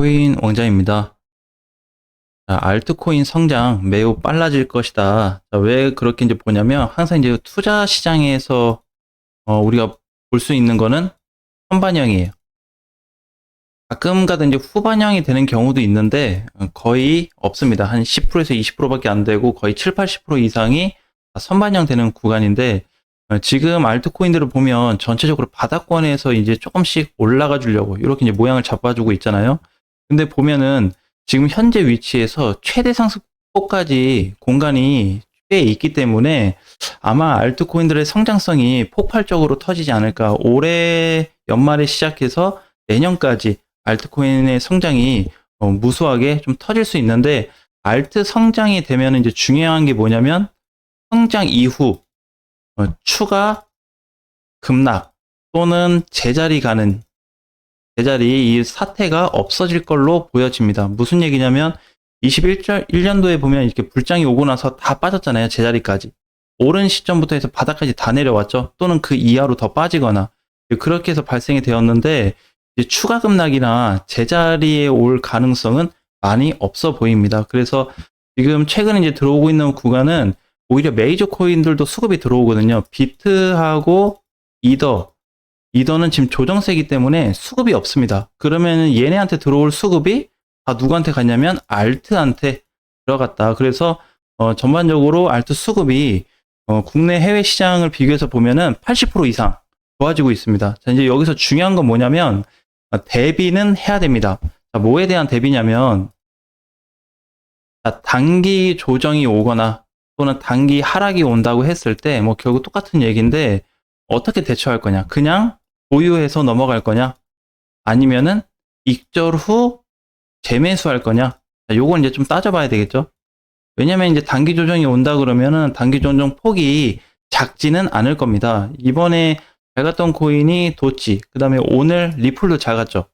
코인 왕자입니다. 자, 알트코인 성장 매우 빨라질 것이다. 자, 왜 그렇게 이제 보냐면 항상 이제 투자 시장에서 우리가 볼 수 있는 거는 선반영이에요. 가끔 가다 이제 후반영이 되는 경우도 있는데 거의 없습니다. 한 10%에서 20%밖에 안 되고 거의 7, 80% 이상이 선반영 되는 구간인데 지금 알트코인들을 보면 전체적으로 바닥권에서 이제 조금씩 올라가 주려고 이렇게 이제 모양을 잡아주고 있잖아요. 근데 보면은 지금 현재 위치에서 최대 상승폭까지 공간이 꽤 있기 때문에 아마 알트코인들의 성장성이 폭발적으로 터지지 않을까. 올해 연말에 시작해서 내년까지 알트코인의 성장이 무수하게 좀 터질 수 있는데, 알트 성장이 되면 이제 중요한 게 뭐냐면 성장 이후 추가 급락 또는 제자리 가는 이 사태가 없어질 걸로 보여집니다. 무슨 얘기냐면 21년도에 보면 이렇게 불장이 오고 나서 다 빠졌잖아요. 제자리까지. 오른 시점부터 해서 바닥까지 다 내려왔죠. 또는 그 이하로 더 빠지거나 그렇게 해서 발생이 되었는데, 이제 추가 급락이나 제자리에 올 가능성은 많이 없어 보입니다. 그래서 지금 최근에 이제 들어오고 있는 구간은 오히려 메이저 코인들도 수급이 들어오거든요. 비트하고 이더는 지금 조정세이기 때문에 수급이 없습니다. 그러면 얘네한테 들어올 수급이 다 누구한테 갔냐면 알트한테 들어갔다. 그래서 전반적으로 알트 수급이 국내 해외 시장을 비교해서 보면은 80% 이상 좋아지고 있습니다. 자, 이제 여기서 중요한 건 뭐냐면 대비는 해야 됩니다. 자, 뭐에 대한 대비냐면 단기 조정이 오거나 또는 단기 하락이 온다고 했을 때 뭐 결국 똑같은 얘기인데, 어떻게 대처할 거냐? 그냥 보유해서 넘어갈 거냐? 아니면은 익절 후 재매수할 거냐? 요건 이제 좀 따져봐야 되겠죠? 왜냐면 이제 단기 조정이 온다 그러면은 단기 조정 폭이 작지는 않을 겁니다. 이번에 잘 갔던 코인이 도치, 그 다음에 오늘 리플도 잘 갔죠.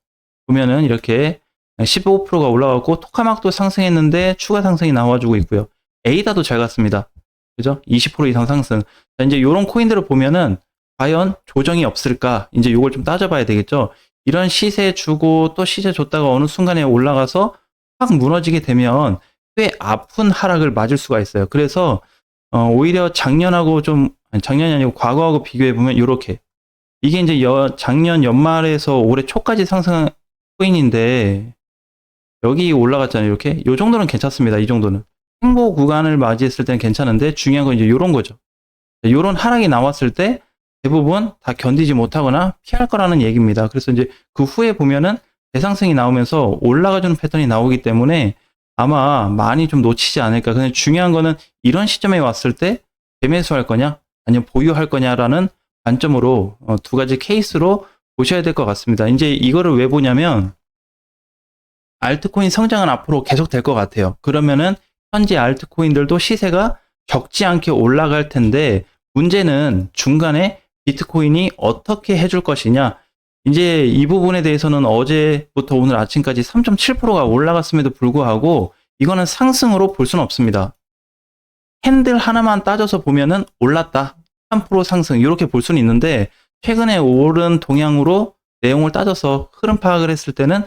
보면은 이렇게 15%가 올라갔고 토카막도 상승했는데 추가 상승이 나와주고 있고요. 에이다도 잘 갔습니다. 그죠? 20% 이상 상승. 자, 이제 이런 코인들을 보면은 과연 조정이 없을까? 이제 요걸 좀 따져봐야 되겠죠. 이런 시세 주고 또 시세 줬다가 어느 순간에 올라가서 확 무너지게 되면 꽤 아픈 하락을 맞을 수가 있어요. 그래서 오히려 작년하고 작년이 아니고 과거하고 비교해 보면 이렇게, 이게 이제 작년 연말에서 올해 초까지 상승한 코인인데 여기 올라갔잖아요. 이렇게 요 정도는 괜찮습니다. 이 정도는 행보 구간을 맞이했을 때는 괜찮은데, 중요한 건 이제 이런 거죠. 이런 하락이 나왔을 때 대부분 다 견디지 못하거나 피할 거라는 얘기입니다. 그래서 이제 그 후에 보면은 대상승이 나오면서 올라가주는 패턴이 나오기 때문에 아마 많이 좀 놓치지 않을까. 근데 중요한 거는 이런 시점에 왔을 때 재매수할 거냐 아니면 보유할 거냐라는 관점으로 두 가지 케이스로 보셔야 될 것 같습니다. 이제 이거를 왜 보냐면 알트코인 성장은 앞으로 계속 될 것 같아요. 그러면은 현재 알트코인들도 시세가 적지 않게 올라갈 텐데, 문제는 중간에 비트코인이 어떻게 해줄 것이냐. 이제 이 부분에 대해서는 어제부터 오늘 아침까지 3.7%가 올라갔음에도 불구하고 이거는 상승으로 볼 수는 없습니다. 캔들 하나만 따져서 보면은 올랐다, 3% 상승 이렇게 볼 수는 있는데, 최근에 오른 동향으로 내용을 따져서 흐름 파악을 했을 때는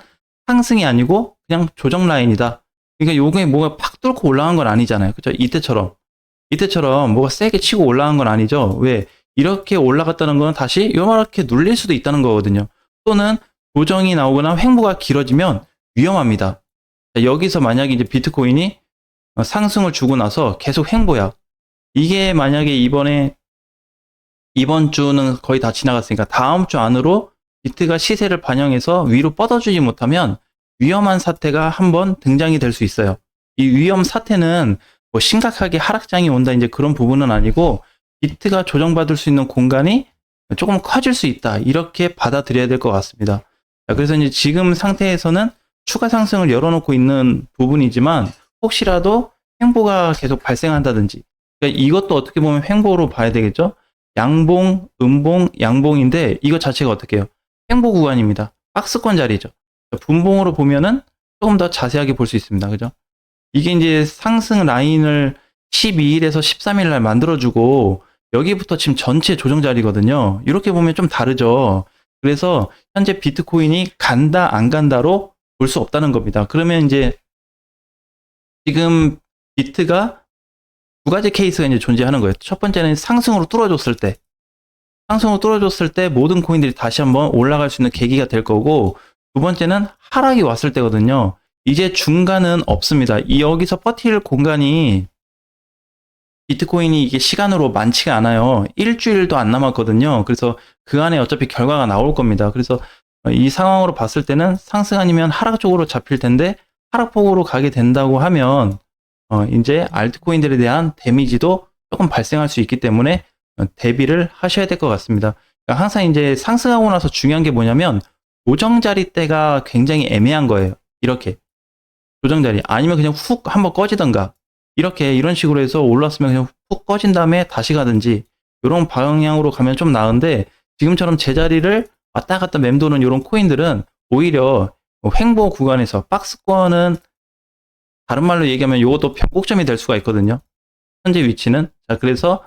상승이 아니고 그냥 조정 라인이다. 그러니까 요게 뭐가 팍 뚫고 올라간 건 아니잖아요. 그죠? 이때처럼 뭐가 세게 치고 올라간 건 아니죠. 왜? 이렇게 올라갔다는 건 다시 이렇게 눌릴 수도 있다는 거거든요. 또는 조정이 나오거나 횡보가 길어지면 위험합니다. 여기서 만약에 이제 비트코인이 상승을 주고 나서 계속 횡보야. 이게 만약에 이번 주는 거의 다 지나갔으니까 다음 주 안으로 비트가 시세를 반영해서 위로 뻗어주지 못하면 위험한 사태가 한번 등장이 될 수 있어요. 이 위험 사태는 뭐 심각하게 하락장이 온다 이제 그런 부분은 아니고, 비트가 조정받을 수 있는 공간이 조금 커질 수 있다, 이렇게 받아들여야 될 것 같습니다. 그래서 이제 지금 상태에서는 추가 상승을 열어놓고 있는 부분이지만 혹시라도 횡보가 계속 발생한다든지, 그러니까 이것도 어떻게 보면 횡보로 봐야 되겠죠. 양봉, 음봉, 양봉인데 이거 자체가 어떻게 해요? 횡보 구간입니다. 박스권 자리죠. 분봉으로 보면은 조금 더 자세하게 볼 수 있습니다. 그죠? 이게 이제 상승 라인을 12일에서 13일 날 만들어주고 여기부터 지금 전체 조정 자리거든요. 이렇게 보면 좀 다르죠. 그래서 현재 비트코인이 간다 안 간다로 볼 수 없다는 겁니다. 그러면 이제 지금 비트가 두 가지 케이스가 이제 존재하는 거예요. 첫 번째는 상승으로 뚫어줬을 때 모든 코인들이 다시 한번 올라갈 수 있는 계기가 될 거고, 두 번째는 하락이 왔을 때거든요. 이제 중간은 없습니다. 여기서 버틸 공간이 비트코인이 이게 시간으로 많지가 않아요. 일주일도 안 남았거든요. 그래서 그 안에 어차피 결과가 나올 겁니다. 그래서 이 상황으로 봤을 때는 상승 아니면 하락 쪽으로 잡힐 텐데, 하락폭으로 가게 된다고 하면 이제 알트코인들에 대한 데미지도 조금 발생할 수 있기 때문에 대비를 하셔야 될 것 같습니다. 그러니까 항상 이제 상승하고 나서 중요한 게 뭐냐면 조정자리 때가 굉장히 애매한 거예요. 이렇게 조정자리 아니면 그냥 훅 한번 꺼지던가 이런 식으로 해서 올랐으면 그냥 훅 꺼진 다음에 다시 가든지 이런 방향으로 가면 좀 나은데, 지금처럼 제자리를 왔다 갔다 맴도는 이런 코인들은 오히려 횡보 구간에서 박스권은 다른 말로 얘기하면 이것도 변곡점이 될 수가 있거든요. 현재 위치는. 자, 그래서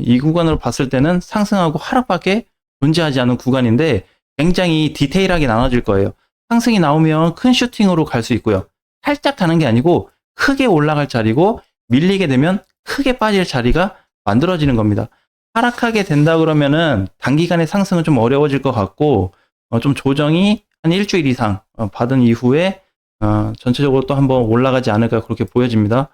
이 구간으로 봤을 때는 상승하고 하락밖에 존재하지 않은 구간인데 굉장히 디테일하게 나눠질 거예요. 상승이 나오면 큰 슈팅으로 갈 수 있고요. 살짝 가는 게 아니고 크게 올라갈 자리고, 밀리게 되면 크게 빠질 자리가 만들어지는 겁니다. 하락하게 된다 그러면은 단기간의 상승은 좀 어려워질 것 같고, 좀 조정이 한 일주일 이상 받은 이후에 전체적으로 또 한번 올라가지 않을까 그렇게 보여집니다.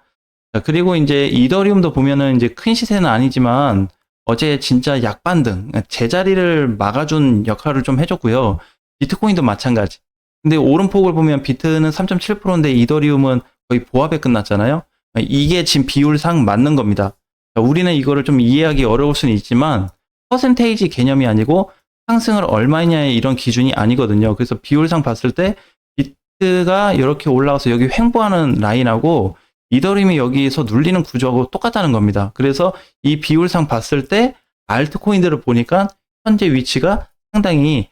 자, 그리고 이제 이더리움도 보면은 이제 큰 시세는 아니지만 어제 진짜 약반등, 제자리를 막아준 역할을 좀 해줬고요. 비트코인도 마찬가지. 근데 오름폭을 보면 비트는 3.7%인데 이더리움은 거의 보합에 끝났잖아요. 이게 지금 비율상 맞는 겁니다. 자, 우리는 이거를 좀 이해하기 어려울 수는 있지만 퍼센테이지 개념이 아니고 상승을 얼마냐의 이런 기준이 아니거든요. 그래서 비율상 봤을 때 비트가 이렇게 올라가서 여기 횡보하는 라인하고 이더리움이 여기에서 눌리는 구조하고 똑같다는 겁니다. 그래서 이 비율상 봤을 때 알트코인들을 보니까 현재 위치가 상당히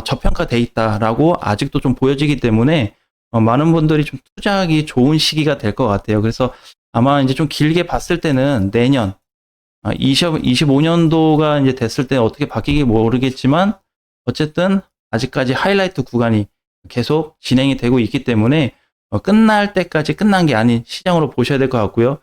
저평가돼 있다라고 아직도 좀 보여지기 때문에 많은 분들이 좀 투자하기 좋은 시기가 될 것 같아요. 그래서 아마 이제 좀 길게 봤을 때는 내년 25년도가 이제 됐을 때 어떻게 바뀌기 모르겠지만 어쨌든 아직까지 하이라이트 구간이 계속 진행이 되고 있기 때문에 끝날 때까지 끝난 게 아닌 시장으로 보셔야 될 것 같고요.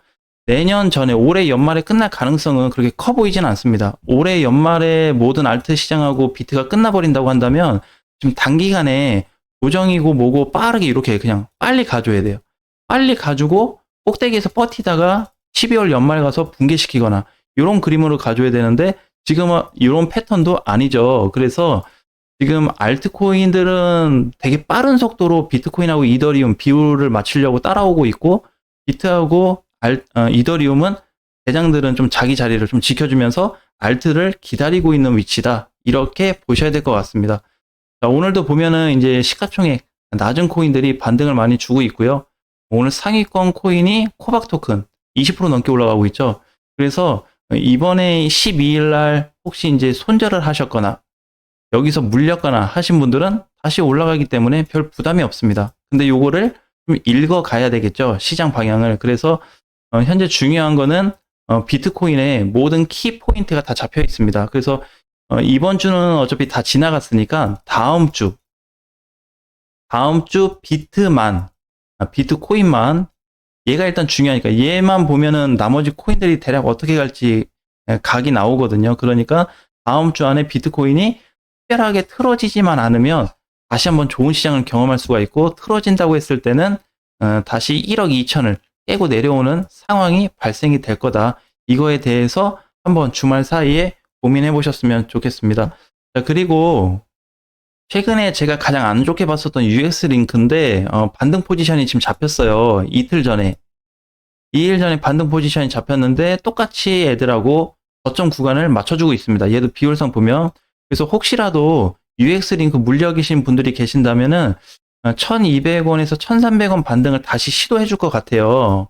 내년 전에 올해 연말에 끝날 가능성은 그렇게 커 보이진 않습니다. 올해 연말에 모든 알트 시장하고 비트가 끝나버린다고 한다면 지금 단기간에 조정이고 뭐고 빠르게 이렇게 그냥 빨리 가줘야 돼요. 빨리 가지고 꼭대기에서 버티다가 12월 연말 가서 붕괴시키거나 이런 그림으로 가줘야 되는데 지금은 이런 패턴도 아니죠. 그래서 지금 알트코인들은 되게 빠른 속도로 비트코인하고 이더리움 비율을 맞추려고 따라오고 있고, 비트하고 이더리움은 대장들은 좀 자기 자리를 좀 지켜주면서 알트를 기다리고 있는 위치다. 이렇게 보셔야 될 것 같습니다. 자, 오늘도 보면은 이제 시가총액 낮은 코인들이 반등을 많이 주고 있고요. 오늘 상위권 코인이 코박 토큰 20% 넘게 올라가고 있죠. 그래서 이번에 12일 날 혹시 이제 손절을 하셨거나 여기서 물렸거나 하신 분들은 다시 올라가기 때문에 별 부담이 없습니다. 근데 요거를 좀 읽어 가야 되겠죠. 시장 방향을. 그래서 현재 중요한 거는 비트코인의 모든 키 포인트가 다 잡혀 있습니다. 그래서 이번 주는 어차피 다 지나갔으니까 다음 주 비트만, 비트코인만, 얘가 일단 중요하니까 얘만 보면은 나머지 코인들이 대략 어떻게 갈지 각이 나오거든요. 그러니까 다음 주 안에 비트코인이 특별하게 틀어지지만 않으면 다시 한번 좋은 시장을 경험할 수가 있고, 틀어진다고 했을 때는 다시 1억 2천을 깨고 내려오는 상황이 발생이 될 거다. 이거에 대해서 한번 주말 사이에 고민해 보셨으면 좋겠습니다. 자, 그리고 최근에 제가 가장 안 좋게 봤었던 UX 링크인데 반등 포지션이 지금 잡혔어요. 이틀 전에. 2일 전에 반등 포지션이 잡혔는데 똑같이 애들하고 저점 구간을 맞춰주고 있습니다. 얘도 비율상 보면. 그래서 혹시라도 UX 링크 물려 계신 분들이 계신다면은 1200원에서 1300원 반등을 다시 시도해 줄 것 같아요.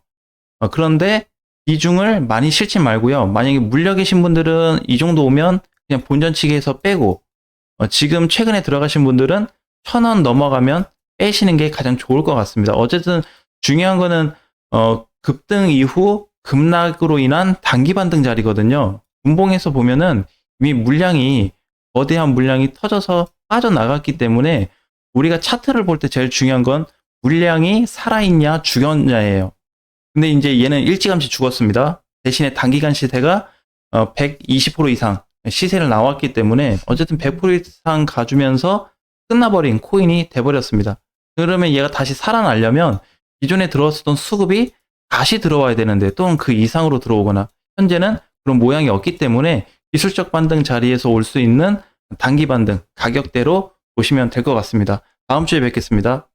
그런데 비중을 많이 실지 말고요. 만약에 물려 계신 분들은 이 정도 오면 그냥 본전치기에서 빼고, 지금 최근에 들어가신 분들은 1000원 넘어가면 빼시는 게 가장 좋을 것 같습니다. 어쨌든 중요한 거는 급등 이후 급락으로 인한 단기 반등 자리거든요. 분봉에서 보면은 이미 물량이 거대한 물량이 터져서 빠져나갔기 때문에 우리가 차트를 볼 때 제일 중요한 건 물량이 살아있냐 죽었냐예요. 근데 이제 얘는 일찌감치 죽었습니다. 대신에 단기간 시세가 120% 이상 시세를 나왔기 때문에 어쨌든 100% 이상 가주면서 끝나버린 코인이 돼버렸습니다. 그러면 얘가 다시 살아나려면 기존에 들어왔었던 수급이 다시 들어와야 되는데 또는 그 이상으로 들어오거나 현재는 그런 모양이 없기 때문에 기술적 반등 자리에서 올 수 있는 단기 반등 가격대로 보시면 될 것 같습니다. 다음 주에 뵙겠습니다.